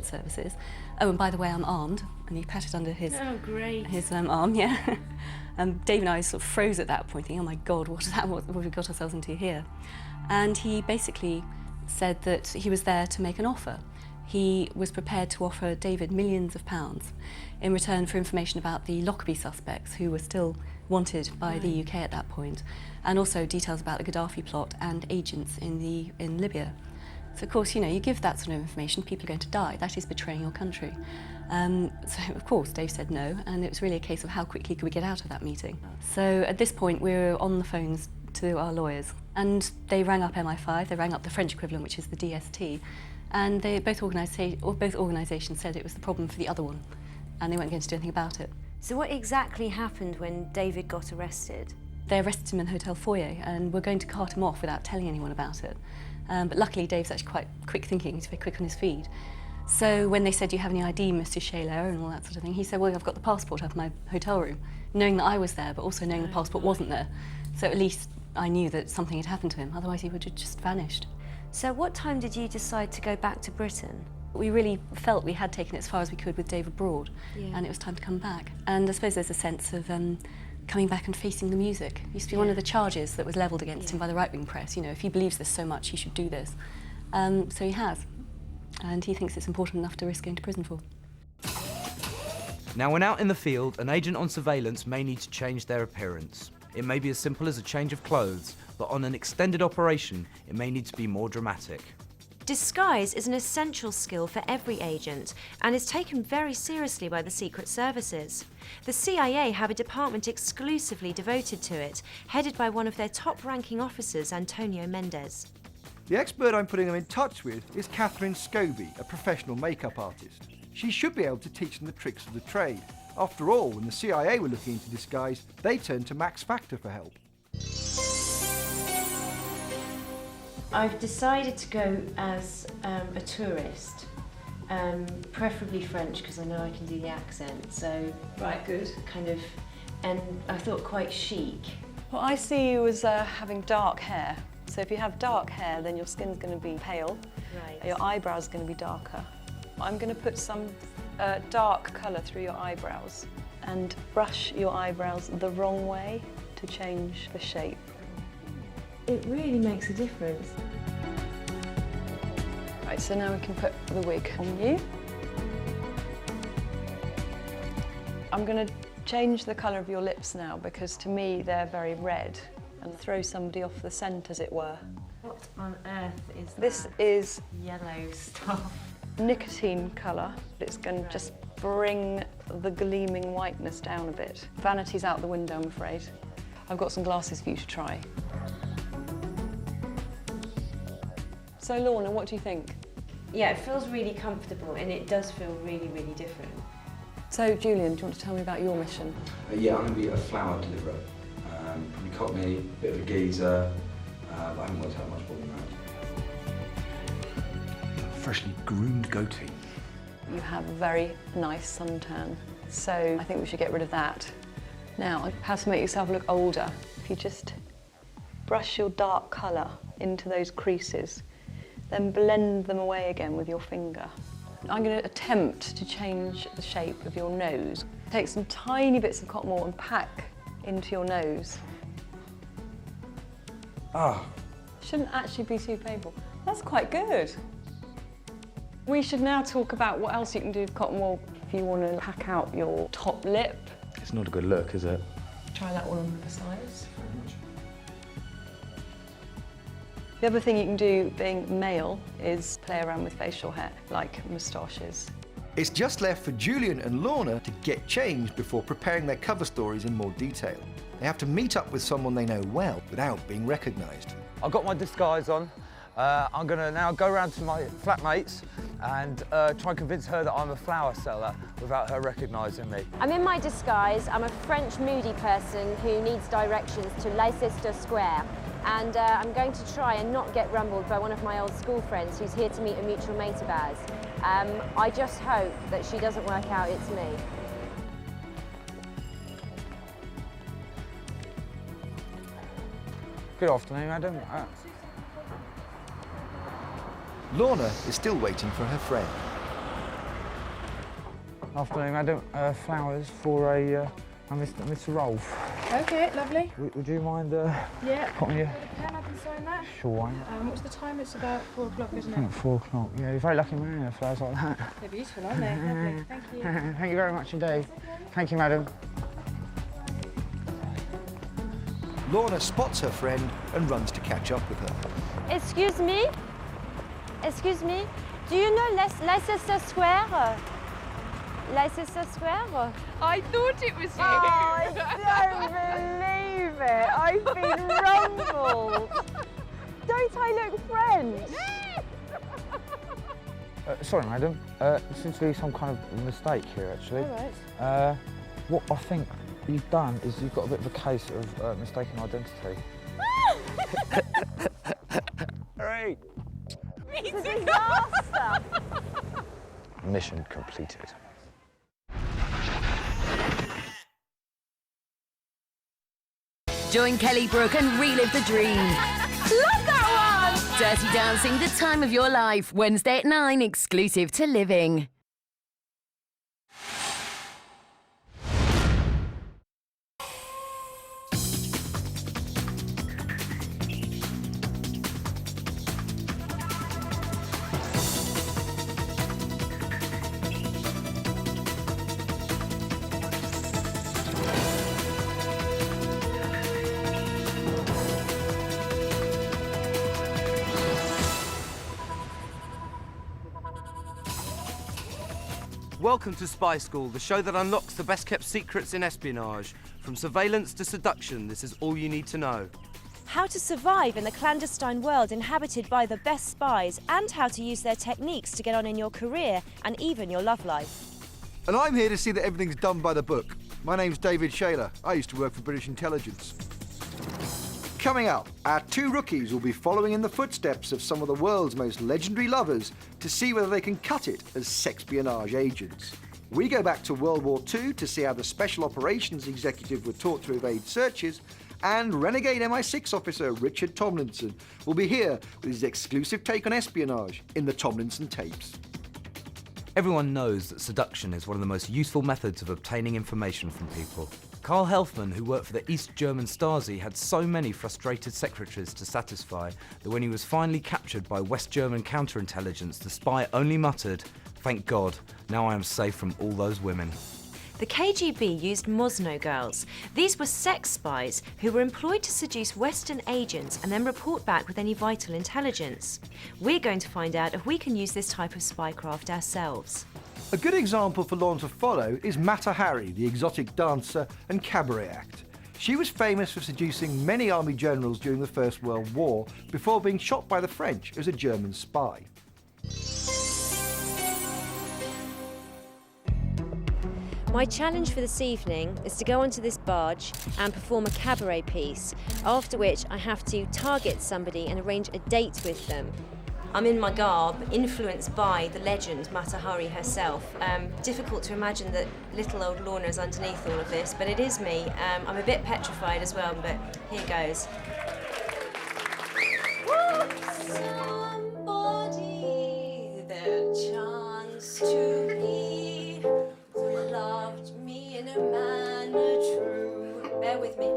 services. Oh, and by the way, I'm armed. And he patted under his, arm, yeah. Dave and I sort of froze at that point, thinking, oh my God, what have we got ourselves into here? And he basically said that he was there to make an offer. He was prepared to offer David millions of pounds in return for information about the Lockerbie suspects, who were still wanted by the UK at that point, and also details about the Gaddafi plot and agents in Libya. So of course, you know, you give that sort of information, people are going to die. That is betraying your country. So of course, Dave said no, and it was really a case of how quickly could we get out of that meeting. So at this point, we were on the phones to our lawyers, and they rang up MI5, they rang up the French equivalent, which is the DST, and both organisations said it was the problem for the other one, and they weren't going to do anything about it. So what exactly happened when David got arrested? They arrested him in the hotel foyer and were going to cart him off without telling anyone about it. But luckily, Dave's actually quite quick thinking, he's very quick on his feet. So when they said, do you have any ID, Mr. Shaler, and all that sort of thing, he said, well, I've got the passport out of my hotel room, knowing that I was there, but also knowing the passport wasn't there. So at least I knew that something had happened to him, otherwise he would have just vanished. So what time did you decide to go back to Britain? We really felt we had taken it as far as we could with Dave abroad, and it was time to come back. And I suppose there's a sense of coming back and facing the music. It used to be one of the charges that was levelled against him by the right-wing press. You know, if he believes this so much, he should do this. So he has, and he thinks it's important enough to risk going to prison for. Now, when out in the field, an agent on surveillance may need to change their appearance. It may be as simple as a change of clothes, but on an extended operation, it may need to be more dramatic. Disguise is an essential skill for every agent and is taken very seriously by the Secret Services. The CIA have a department exclusively devoted to it, headed by one of their top-ranking officers, Antonio Mendez. The expert I'm putting them in touch with is Catherine Scobie, a professional makeup artist. She should be able to teach them the tricks of the trade. After all, when the CIA were looking into disguise, they turned to Max Factor for help. I've decided to go as a tourist, preferably French because I know I can do the accent, so... Right, good. Kind of, and I thought quite chic. Well, I see you as having dark hair. So if you have dark hair, then your skin's going to be pale. Right. Your eyebrows are going to be darker. I'm going to put some dark colour through your eyebrows and brush your eyebrows the wrong way to change the shape. It really makes a difference. Right, so now we can put the wig on you. I'm going to change the colour of your lips now because to me they're very red, and throw somebody off the scent, as it were. What on earth is This that is yellow stuff? nicotine colour. It's going to just bring the gleaming whiteness down a bit. Vanity's out the window, I'm afraid. I've got some glasses for you to try. So Lorna, what do you think? Yeah, it feels really comfortable and it does feel really, really different. So Julian, do you want to tell me about your mission? Yeah, I'm going to be a flower deliverer. Probably Cockney, bit of a geezer, but I haven't worked out much more than that. Freshly groomed goatee. You have a very nice suntan, so I think we should get rid of that. Now, how to make yourself look older. If you just brush your dark colour into those creases, then blend them away again with your finger. I'm going to attempt to change the shape of your nose. Take some tiny bits of cotton wool and pack into your nose. Ah. Shouldn't actually be too painful. That's quite good. We should now talk about what else you can do with cotton wool if you want to pack out your top lip. It's not a good look, is it? Try that one on the sides. The other thing you can do, being male, is play around with facial hair, like moustaches. It's just left for Julian and Lorna to get changed before preparing their cover stories in more detail. They have to meet up with someone they know well without being recognised. I've got my disguise on. I'm going to now go around to my flatmates and try and convince her that I'm a flower seller without her recognising me. I'm in my disguise. I'm a French moody person who needs directions to Leicester Square. And I'm going to try and not get rumbled by one of my old school friends who's here to meet a mutual mate of ours. I just hope that she doesn't work out it's me. Good afternoon, madam. Lorna is still waiting for her friend. Afternoon, madam. Flowers for a Mr. Rolf. Okay, lovely. Would you mind Yeah. putting your... Pen, I can sign that. Sure. What's the time? It's about 4 o'clock, isn't I think it? 4 o'clock. Yeah, you're a very lucky man, flowers like that. They're beautiful, aren't they? Lovely. Thank you. Thank you very much indeed. Thank you, madam. Lorna spots her friend and runs to catch up with her. Excuse me? Excuse me? Do you know Leicester Square? Leicester Square? I thought it was you. Oh, I don't believe it. I've been rumbled. Don't I look French? Sorry, madam. There seems to be some kind of mistake here, actually. All right. What I think you've done is you've got a bit of a case of mistaken identity. Hooray! It's a disaster. Mission completed. Join Kelly Brook and relive the dream. Love that one! Dirty Dancing, the time of your life. Wednesday at 9, exclusive to Living. Welcome to Spy School, the show that unlocks the best-kept secrets in espionage. From surveillance to seduction, this is all you need to know. How to survive in the clandestine world inhabited by the best spies, and how to use their techniques to get on in your career and even your love life. And I'm here to see that everything's done by the book. My name's David Shaler. I used to work for British intelligence. Coming up, our two rookies will be following in the footsteps of some of the world's most legendary lovers to see whether they can cut it as sexpionage agents. We go back to World War II to see how the Special Operations Executive were taught to evade searches, and renegade MI6 officer Richard Tomlinson will be here with his exclusive take on espionage in the Tomlinson tapes. Everyone knows that seduction is one of the most useful methods of obtaining information from people. Karl Helfmann, who worked for the East German Stasi, had so many frustrated secretaries to satisfy that when he was finally captured by West German counterintelligence, the spy only muttered, "Thank God, now I am safe from all those women." The KGB used Mosno girls. These were sex spies who were employed to seduce Western agents and then report back with any vital intelligence. We're going to find out if we can use this type of spycraft ourselves. A good example for Lorna to follow is Mata Hari, the exotic dancer and cabaret act. She was famous for seducing many army generals during the First World War before being shot by the French as a German spy. My challenge for this evening is to go onto this barge and perform a cabaret piece, after which I have to target somebody and arrange a date with them. I'm in my garb, influenced by the legend Mata Hari herself. Difficult to imagine that little old Lorna is underneath all of this, but it is me. I'm a bit petrified as well, but here goes. Somebody their chance to be who loved me in a manner true. Bear with me.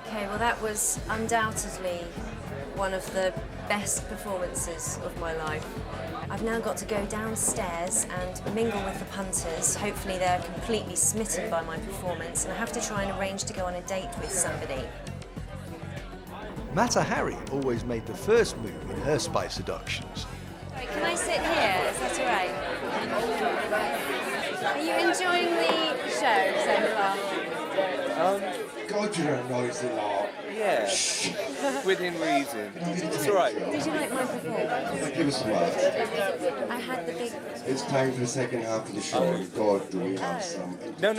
Okay, well that was undoubtedly one of the best performances of my life. I've now got to go downstairs and mingle with the punters. Hopefully they're completely smitten by my performance, and I have to try and arrange to go on a date with somebody. Mata Hari always made the first move in her spy seductions. Sorry, can I sit here? Is that all right? Are you enjoying the show so far? God, you don't notice a lot. Yeah, within reason. It's all right. Did you like my performance? Give us a word. I had the big... It's time for the second half of the show. God, do we have some... No. I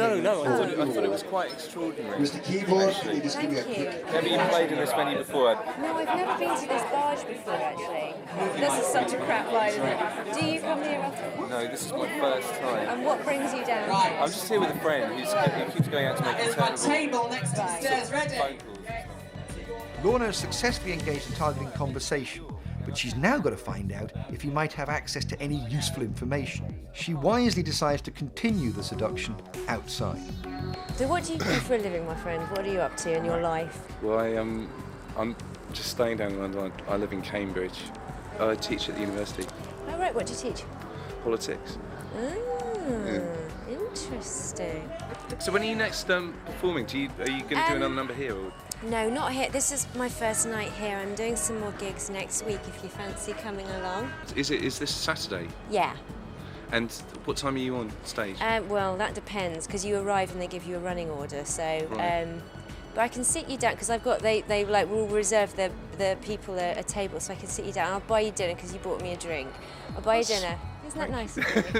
thought it was quite extraordinary. Mr. Keyboard, can you just give me a Thank you. quick... Have you played in this venue before? No, I've never been to this barge before, actually. This is such a crap ride, isn't it? Do you come here often? No, this is my first time. And what brings you down? I'm just here with a friend who keeps going out to make internal table next to the stairs ready. phone calls. Lorna has successfully engaged in targeting conversation, but but she's now got to find out if he might have access to any useful information. She wisely decides to continue the seduction outside. So what do you do for a living, my friend? What are you up to in your life? Well, I'm just staying down in London. I live in Cambridge. I teach at the university. Oh, right, what do you teach? Politics. Interesting. So when are you next performing? Are you going to do another number here? Or? No, not here. This is my first night here. I'm doing some more gigs next week if you fancy coming along. Is this Saturday? Yeah. And what time are you on stage? Well, that depends, because you arrive and they give you a running order. So, Right. but I can sit you down because I've got they like will reserve the people a table, so I can sit you down. I'll buy you dinner because you bought me a drink. I'll buy you dinner. Isn't that nice?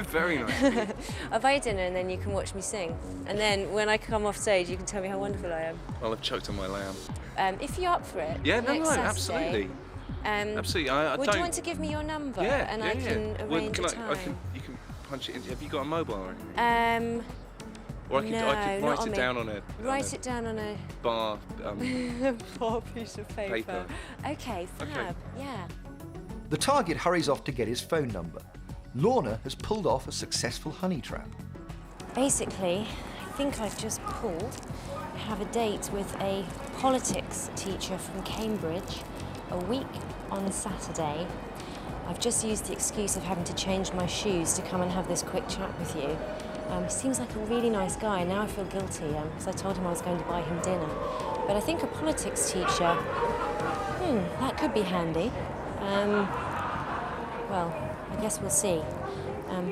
Very nice. I'll buy you dinner and then you can watch me sing. And then when I come off stage, you can tell me how wonderful I am. Well, I've choked on my lamb. If you're up for it. Yeah, no, next Saturday, absolutely. Would Absolutely. I don't. you want to give me your number? Yeah, and yeah, I can Well, arrange a time. you can punch it in. Have you got a mobile or anything? Or I could write it down on a Write it down on a bar bar piece of paper. Okay, fab. Okay. Yeah. The target hurries off to get his phone number. Lorna has pulled off a successful honey trap. Basically, I think I've just pulled. I have a date with a politics teacher from Cambridge a week on Saturday. I've just used the excuse of having to change my shoes to come and have this quick chat with you. He seems like a really nice guy. Now I feel guilty because I told him I was going to buy him dinner. But I think a politics teacher, that could be handy. Well, I guess we'll see.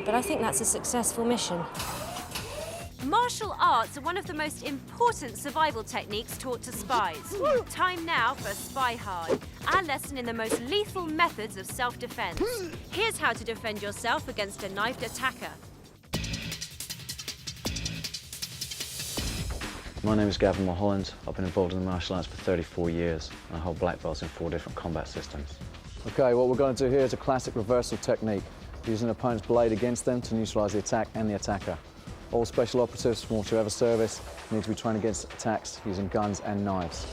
But I think that's a successful mission. Martial arts are one of the most important survival techniques taught to spies. Time now for Spy Hard, our lesson in the most lethal methods of self-defense. Here's how to defend yourself against a knifed attacker. My name is Gavin Mulholland. I've been involved in the martial arts for 34 years and I hold black belts in 4 different combat systems. Okay, what we're going to do here is a classic reversal technique, using an opponent's blade against them to neutralise the attack and the attacker. All special operatives from whichever service need to be trained against attacks using guns and knives.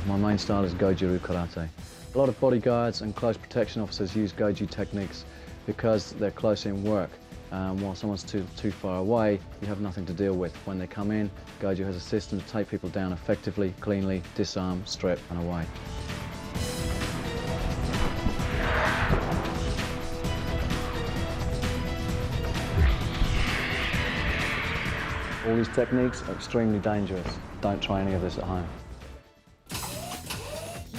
My main style is Goju-Ryu Karate. A lot of bodyguards and close protection officers use Goju techniques because they're close in work. While someone's too far away, you have nothing to deal with. When they come in, Goju has a system to take people down effectively, cleanly, disarm, strip and away. All these techniques are extremely dangerous. Don't try any of this at home.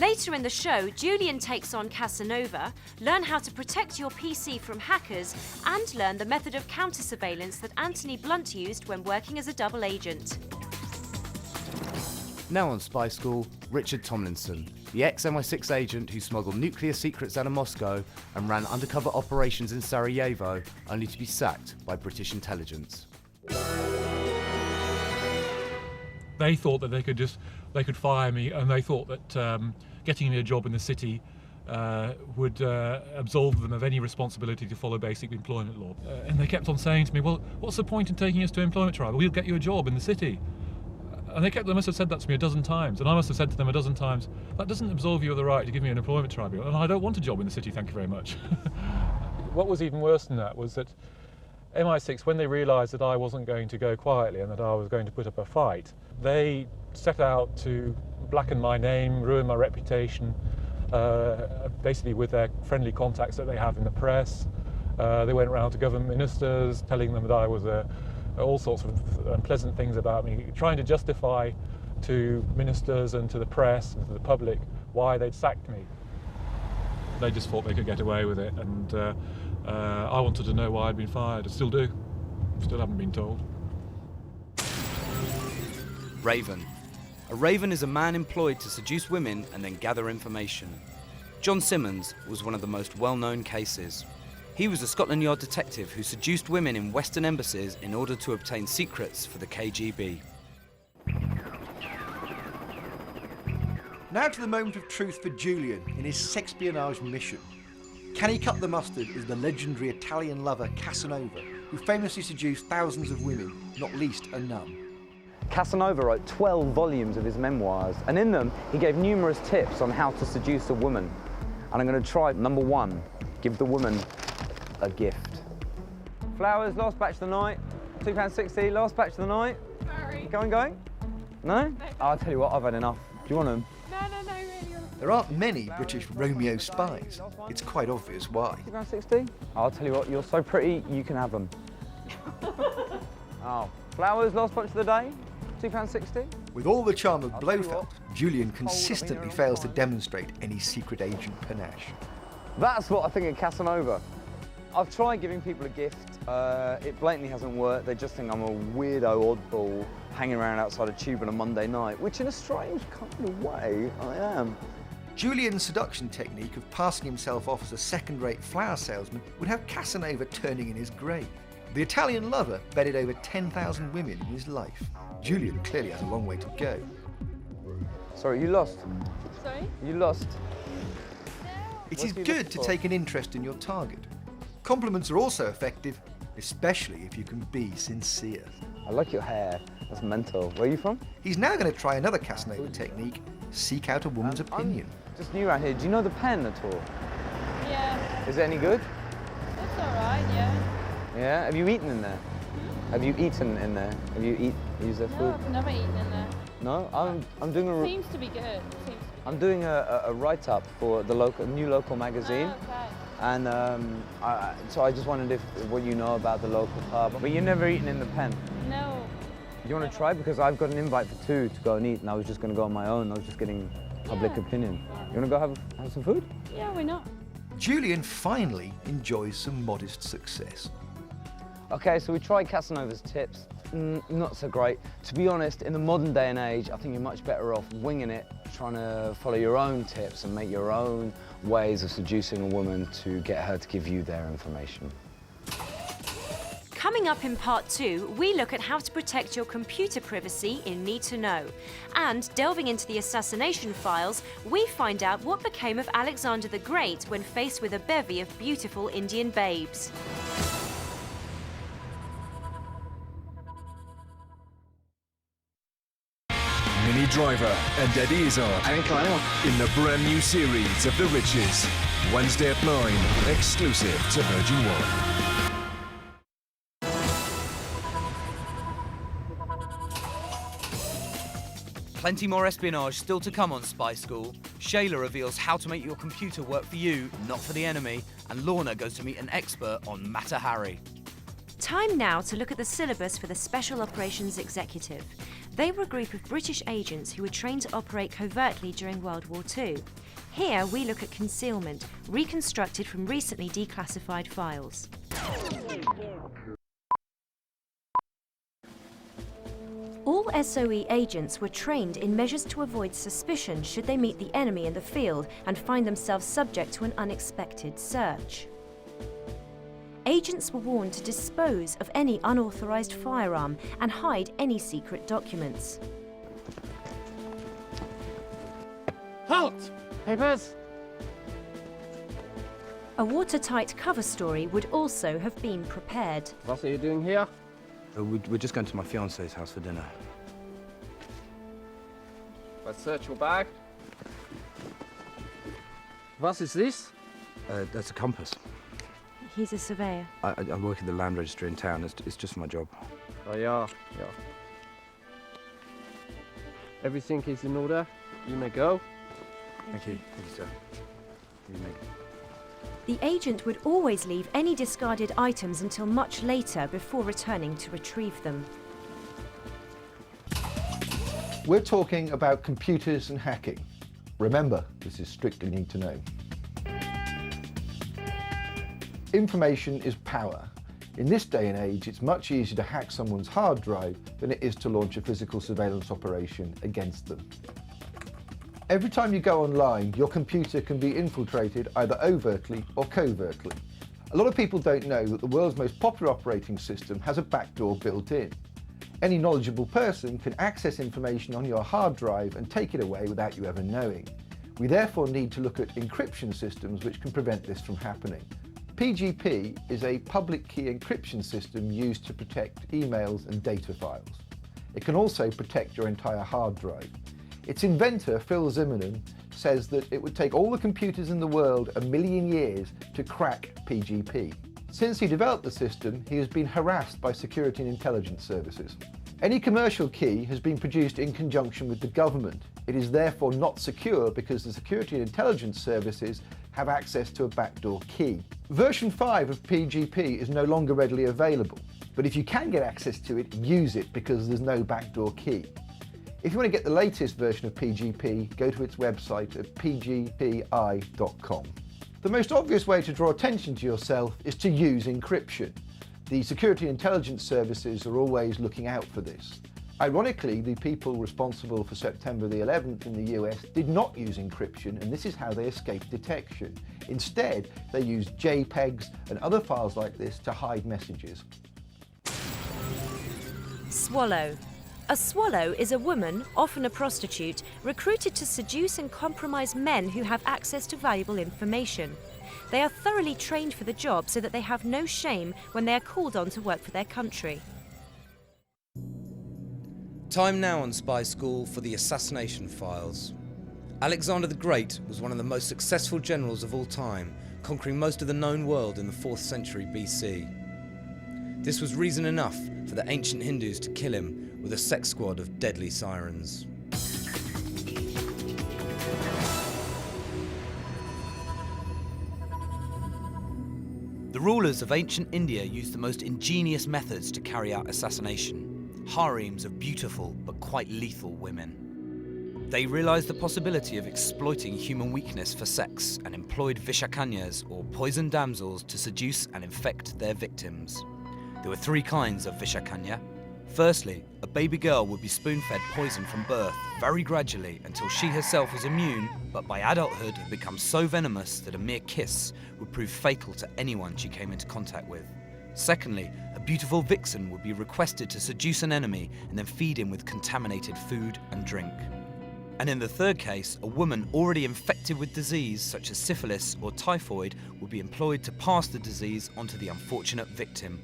Later in the show, Julian takes on Casanova, learn how to protect your PC from hackers, and learn the method of counter-surveillance that Anthony Blunt used when working as a double agent. Now on Spy School, Richard Tomlinson, the ex-MI6 agent who smuggled nuclear secrets out of Moscow and ran undercover operations in Sarajevo, only to be sacked by British intelligence. They thought that they could fire me, and they thought that getting me a job in the city would absolve them of any responsibility to follow basic employment law. And they kept on saying to me, well, what's the point in taking us to employment trial? We'll get you a job in the city. And they must have said that to me a dozen times, and I must have said to them a dozen times, that doesn't absolve you of the right to give me an employment tribunal, and I don't want a job in the city, thank you very much. What was even worse than that was that MI6, when they realised that I wasn't going to go quietly and that I was going to put up a fight, they set out to blacken my name, ruin my reputation, basically with their friendly contacts that they have in the press. They went around to government ministers telling them that I was all sorts of unpleasant things about me, trying to justify to ministers and to the press and to the public why they'd sacked me. They just thought they could get away with it, and I wanted to know why I'd been fired. I still do. Still haven't been told. Raven. A raven is a man employed to seduce women and then gather information. John Simmons was one of the most well-known cases. He was a Scotland Yard detective who seduced women in Western embassies in order to obtain secrets for the KGB. Now to the moment of truth for Julian in his sexpionage mission. Can he cut the mustard as the legendary Italian lover Casanova, who famously seduced thousands of women, not least a nun? Casanova wrote 12 volumes of his memoirs, and in them he gave numerous tips on how to seduce a woman. And I'm going to try number 1, give the woman a gift. Flowers, last batch of the night, £2.60, last batch of the night. Sorry. Going? No? I'll tell you what, I've had enough. Do you want them? No, really. There aren't many British Romeo spies. It's quite obvious why. £2.60? I'll tell you what, you're so pretty, you can have them. Oh, flowers, last bunch of the day, £2.60? With all the charm of Blofeld, Julian consistently fails to demonstrate any secret agent panache. That's what I think of Casanova. I've tried giving people a gift. It blatantly hasn't worked. They just think I'm a weirdo oddball hanging around outside a tube on a Monday night, which in a strange kind of way, I am. Julian's seduction technique of passing himself off as a second-rate flower salesman would have Casanova turning in his grave. The Italian lover bedded over 10,000 women in his life. Julian clearly has a long way to go. Sorry, you lost. Sorry? You lost. It is good to take an interest in your target. Compliments are also effective, especially if you can be sincere. I like your hair. That's mental. Where are you from? He's now going to try another Casanova technique, seek out a woman's opinion. I'm just new around here. Do you know the pen at all? Yeah. Is it any good? It's all right, yeah. Yeah? Have you eaten in there? Have you eaten in there? Have you used their food? No, I've never eaten in there. No? I'm doing a... Seems to be good. I'm doing a write-up for the new local magazine. Oh, okay. And so I just wondered what you know about the local pub. But you've never eaten in the pen? No. Do you want to try? Because I've got an invite for 2 to go and eat, and I was just going to go on my own. I was just getting public opinion. You want to go have some food? Yeah, why not? Julian finally enjoys some modest success. Okay, so we tried Casanova's tips. Not so great. To be honest, in the modern day and age, I think you're much better off winging it, trying to follow your own tips and make your own ways of seducing a woman to get her to give you their information. Coming up in part 2, we look at how to protect your computer privacy in Need to Know. And delving into the assassination files, we find out what became of Alexander the Great when faced with a bevy of beautiful Indian babes. Minnie Driver and Eddie Izzard in the brand new series of The Riches. Wednesday at 9, exclusive to Virgin One. Plenty more espionage still to come on Spy School. Shayla reveals how to make your computer work for you, not for the enemy, and Lorna goes to meet an expert on Mata Hari. Time now to look at the syllabus for the Special Operations Executive. They were a group of British agents who were trained to operate covertly during World War II. Here we look at concealment, reconstructed from recently declassified files. All SOE agents were trained in measures to avoid suspicion should they meet the enemy in the field and find themselves subject to an unexpected search. Agents were warned to dispose of any unauthorized firearm and hide any secret documents. Halt! Papers! A watertight cover story would also have been prepared. What are you doing here? We're just going to my fiance's house for dinner. Let's search your bag. What is this? That's a compass. He's a surveyor. I work at the land registry in town. It's just my job. Oh, yeah. Everything is in order. You may go. Thank you, sir. You may go. The agent would always leave any discarded items until much later before returning to retrieve them. We're talking about computers and hacking. Remember, this is strictly Need to Know. Information is power. In this day and age, it's much easier to hack someone's hard drive than it is to launch a physical surveillance operation against them. Every time you go online, your computer can be infiltrated either overtly or covertly. A lot of people don't know that the world's most popular operating system has a backdoor built in. Any knowledgeable person can access information on your hard drive and take it away without you ever knowing. We therefore need to look at encryption systems which can prevent this from happening. PGP is a public key encryption system used to protect emails and data files. It can also protect your entire hard drive. Its inventor, Phil Zimmermann, says that it would take all the computers in the world 1 million years to crack PGP. Since he developed the system, he has been harassed by security and intelligence services. Any commercial key has been produced in conjunction with the government. It is therefore not secure because the security and intelligence services have access to a backdoor key. Version 5 of PGP is no longer readily available, but if you can get access to it, use it because there's no backdoor key. If you want to get the latest version of PGP, go to its website at pgpi.com. The most obvious way to draw attention to yourself is to use encryption. The security and intelligence services are always looking out for this. Ironically, the people responsible for September the 11th in the US did not use encryption, and this is how they escaped detection. Instead, they used JPEGs and other files like this to hide messages. Swallow. A swallow is a woman, often a prostitute, recruited to seduce and compromise men who have access to valuable information. They are thoroughly trained for the job so that they have no shame when they are called on to work for their country. Time now on Spy School for the assassination files. Alexander the Great was one of the most successful generals of all time, conquering most of the known world in the 4th century BC. This was reason enough for the ancient Hindus to kill him with a sex squad of deadly sirens. The rulers of ancient India used the most ingenious methods to carry out assassination, harems of beautiful but quite lethal women. They realized the possibility of exploiting human weakness for sex and employed vishakanyas, or poisoned damsels, to seduce and infect their victims. There were 3 kinds of vishakanya. Firstly, a baby girl would be spoon-fed poison from birth, very gradually, until she herself was immune, but by adulthood had become so venomous that a mere kiss would prove fatal to anyone she came into contact with. Secondly, a beautiful vixen would be requested to seduce an enemy and then feed him with contaminated food and drink. And in the third case, a woman already infected with disease such as syphilis or typhoid would be employed to pass the disease onto the unfortunate victim.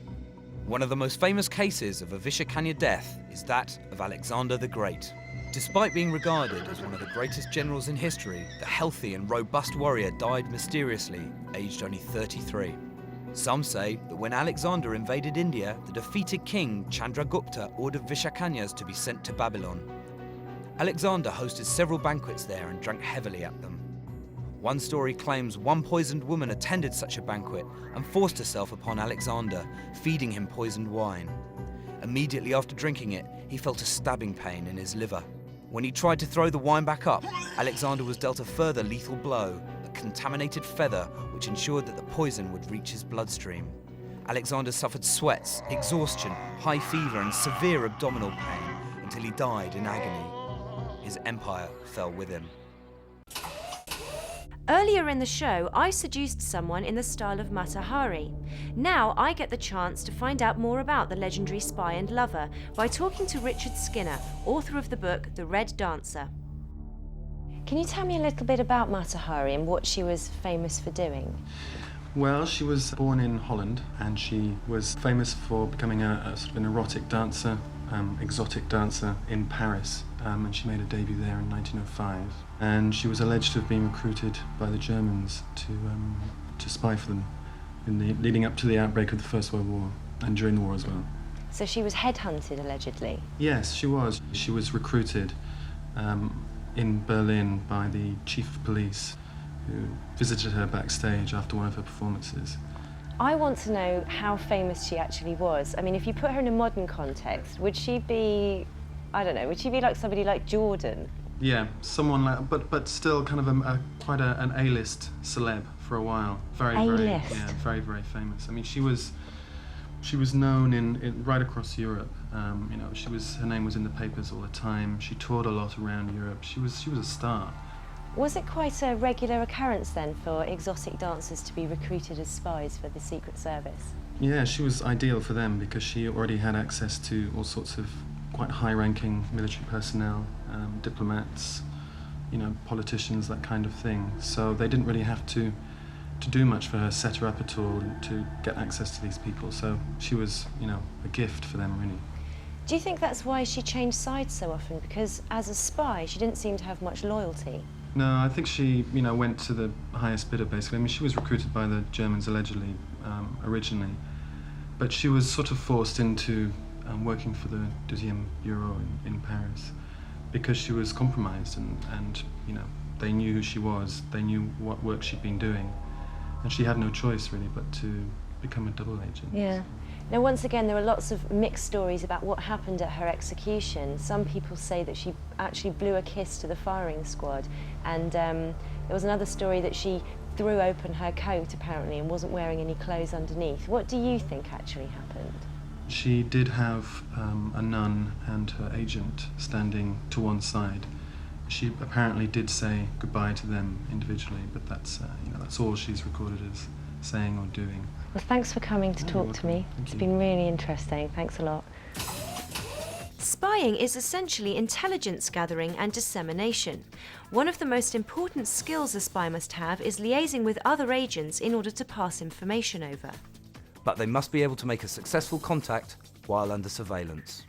One of the most famous cases of a Vishakanya death is that of Alexander the Great. Despite being regarded as one of the greatest generals in history, the healthy and robust warrior died mysteriously, aged only 33. Some say that when Alexander invaded India, the defeated king Chandragupta ordered Vishakanyas to be sent to Babylon. Alexander hosted several banquets there and drank heavily at them. One story claims one poisoned woman attended such a banquet and forced herself upon Alexander, feeding him poisoned wine. Immediately after drinking it, he felt a stabbing pain in his liver. When he tried to throw the wine back up, Alexander was dealt a further lethal blow, a contaminated feather which ensured that the poison would reach his bloodstream. Alexander suffered sweats, exhaustion, high fever and severe abdominal pain until he died in agony. His empire fell with him. Earlier in the show, I seduced someone in the style of Mata Hari. Now I get the chance to find out more about the legendary spy and lover by talking to Richard Skinner, author of the book The Red Dancer. Can you tell me a little bit about Mata Hari and what she was famous for doing? Well, she was born in Holland and she was famous for becoming a sort of an erotic dancer, exotic dancer in Paris, and she made a debut there in 1905. And she was alleged to have been recruited by the Germans to spy for them leading up to the outbreak of the First World War and during the war as well. So she was headhunted, allegedly? Yes, she was. She was recruited in Berlin by the chief of police, who visited her backstage after one of her performances. I want to know how famous she actually was. I mean, if you put her in a modern context, would she be, I don't know, would she be like somebody like Jordan? Yeah, someone like, but still kind of quite an A-list celeb for a while. Very, very famous. I mean, she was known in right across Europe. You know, her name was in the papers all the time. She toured a lot around Europe. She was a star. Was it quite a regular occurrence then for exotic dancers to be recruited as spies for the Secret Service? Yeah, she was ideal for them because she already had access to all sorts of quite high-ranking military personnel, diplomats, you know, politicians, that kind of thing. So they didn't really have to do much for her, set her up at all, to get access to these people. So she was, you know, a gift for them, really. Do you think that's why she changed sides so often? Because as a spy, she didn't seem to have much loyalty. No, I think she, you know, went to the highest bidder, basically. I mean, she was recruited by the Germans, allegedly, originally. But she was sort of forced into working for the 2e Bureau in Paris because she was compromised and, you know, they knew who she was, they knew what work she'd been doing, and she had no choice, really, but to become a double agent. Yeah. Now, once again, there are lots of mixed stories about what happened at her execution. Some people say that she actually blew a kiss to the firing squad, and there was another story that she threw open her coat, apparently, and wasn't wearing any clothes underneath. What do you think actually happened? She did have a nun and her agent standing to one side. She apparently did say goodbye to them individually, but that's, you know, that's all she's recorded as saying or doing. Well, thanks for coming to talk to me. It's been really interesting. Thanks a lot. Spying is essentially intelligence gathering and dissemination. One of the most important skills a spy must have is liaising with other agents in order to pass information over. But they must be able to make a successful contact while under surveillance.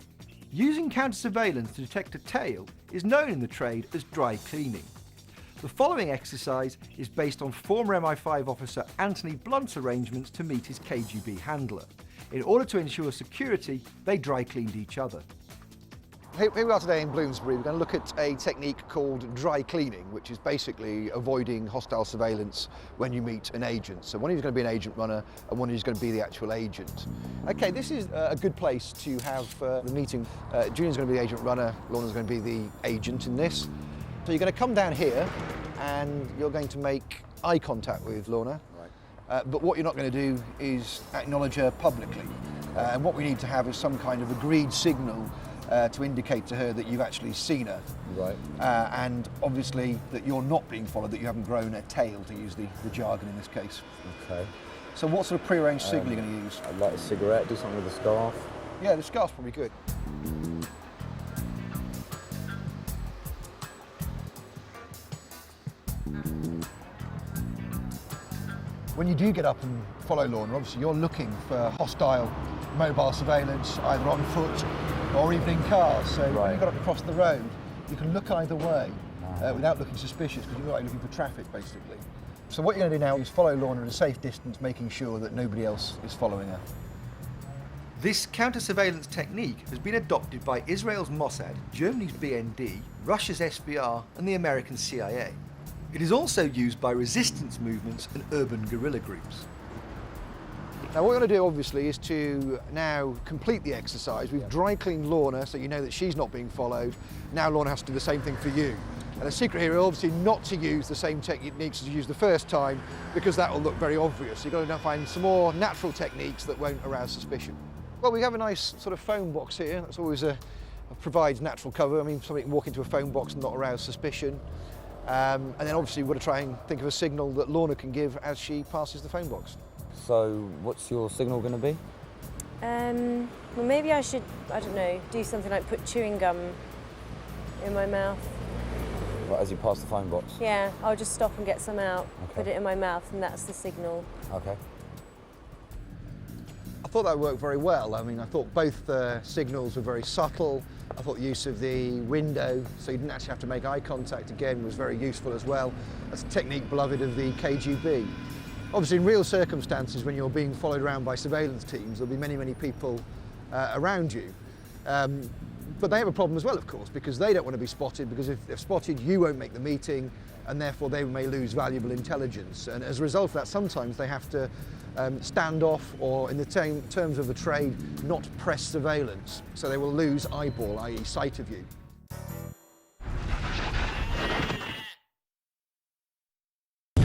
Using counter-surveillance to detect a tail is known in the trade as dry cleaning. The following exercise is based on former MI5 officer Anthony Blunt's arrangements to meet his KGB handler. In order to ensure security, they dry cleaned each other. Here we are today in Bloomsbury. We're going to look at a technique called dry cleaning, which is basically avoiding hostile surveillance when you meet an agent. So one of you is going to be an agent runner and one of you is going to be the actual agent. Okay, this is a good place to have the meeting. Julian's going to be the agent runner, Lorna's going to be the agent in this. So you're going to come down here and you're going to make eye contact with Lorna. Right. But what you're not going to do is acknowledge her publicly. And what we need to have is some kind of agreed signal to indicate to her that you've actually seen her. Right. And obviously that you're not being followed, that you haven't grown a tail, to use the jargon in this case. Okay. So what sort of pre-arranged signal are you going to use? I'd like a cigarette, do something with the scarf. Yeah, the scarf's probably good. When you do get up and follow Lorna, obviously you're looking for hostile mobile surveillance, either on foot or even in cars. So when you got up across the road, you can look either way without looking suspicious, because you're like looking for traffic, basically. So what you're going to do now is follow Lorna at a safe distance, making sure that nobody else is following her. This counter-surveillance technique has been adopted by Israel's Mossad, Germany's BND, Russia's SVR and the American CIA. It is also used by resistance movements and urban guerrilla groups. Now what we're going to do obviously is to now complete the exercise. We've dry cleaned Lorna so you know that she's not being followed. Now Lorna has to do the same thing for you. And the secret here is obviously not to use the same techniques as you used the first time, because that will look very obvious. You've got to find some more natural techniques that won't arouse suspicion. Well, we have a nice sort of phone box here. That's always provides natural cover. I mean, somebody can walk into a phone box and not arouse suspicion. And then obviously we've got to try and think of a signal that Lorna can give as she passes the phone box. So what's your signal going to be? Well, maybe I should, I don't know, do something like put chewing gum in my mouth. Right, as you pass the phone box? Yeah, I'll just stop and get some out, Okay. put it in my mouth, and that's the signal. Okay. I thought that worked very well. I mean, I thought both signals were very subtle. I thought the use of the window, so you didn't actually have to make eye contact again, was very useful as well. That's a technique beloved of the KGB. Obviously, in real circumstances, when you're being followed around by surveillance teams, there'll be many, many people around you. But they have a problem as well, of course, because they don't want to be spotted, because if they're spotted, you won't make the meeting, and therefore they may lose valuable intelligence. And as a result of that, sometimes they have to stand off, or in the terms of the trade, not press surveillance. So they will lose eyeball, i.e. sight of you.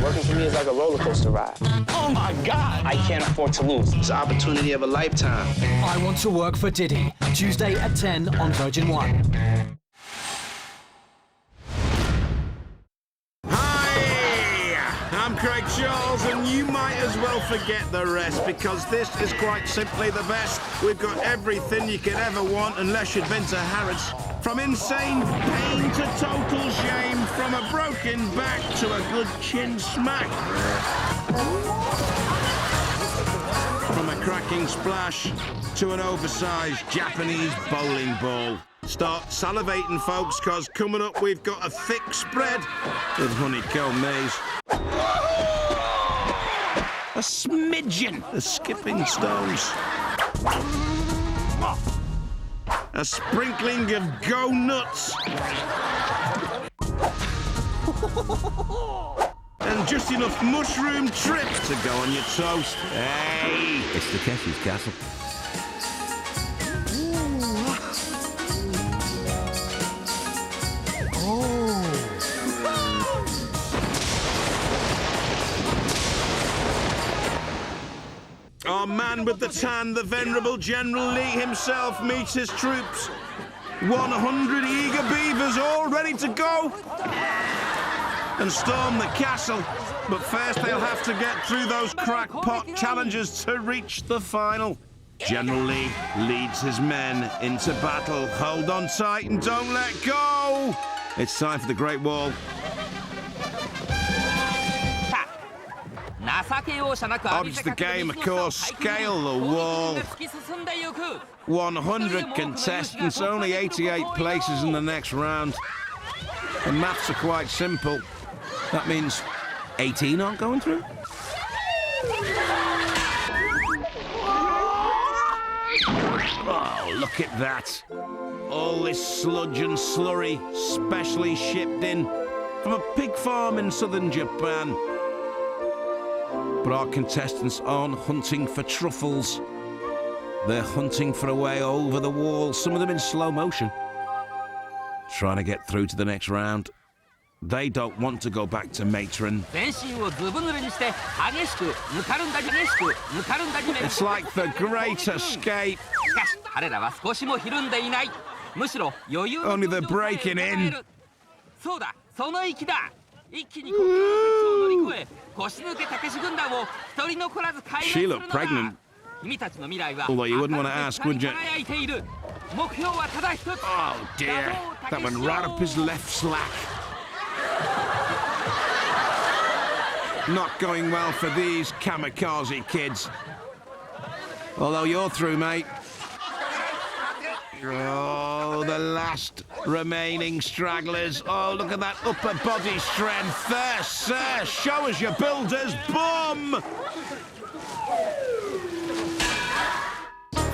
Working for me is like a roller coaster ride. Oh my God! I can't afford to lose. It's the opportunity of a lifetime. I Want to Work for Diddy, Tuesday at 10 on Virgin 1. Craig Charles, and you might as well forget the rest, because this is quite simply the best. We've got everything you could ever want, unless you'd been to Harrods. From insane pain to total shame, from a broken back to a good chin smack. From a cracking splash to an oversized Japanese bowling ball. Start salivating, folks, because coming up we've got a thick spread with honeycomb maze. A smidgen of skipping stones. A sprinkling of go nuts. And just enough mushroom trips to go on your toast. Hey! It's the Kessie's Castle. Our man with the tan, the venerable General Lee himself, meets his troops. 100 eager beavers all ready to go and storm the castle. But first they'll have to get through those crackpot challenges to reach the final. General Lee leads his men into battle. Hold on tight and don't let go. It's time for the Great Wall. Odds the game, of course. Scale the wall. 100 contestants, only 88 places in the next round. The maths are quite simple. That means 18 aren't going through. Oh, look at that. All this sludge and slurry specially shipped in from a pig farm in southern Japan. But our contestants aren't hunting for truffles. They're hunting for a way over the wall, some of them in slow motion. Trying to get through to the next round. They don't want to go back to Matron. It's like the Great Escape. Only they're breaking in. She looked pregnant. Although you wouldn't want to ask, would you? Oh dear, that went right up his left slack. Not going well for these kamikaze kids. Although you're through, mate. Oh, the last remaining stragglers. Oh, look at that upper body strength. There, sir. Show us your builder's bum.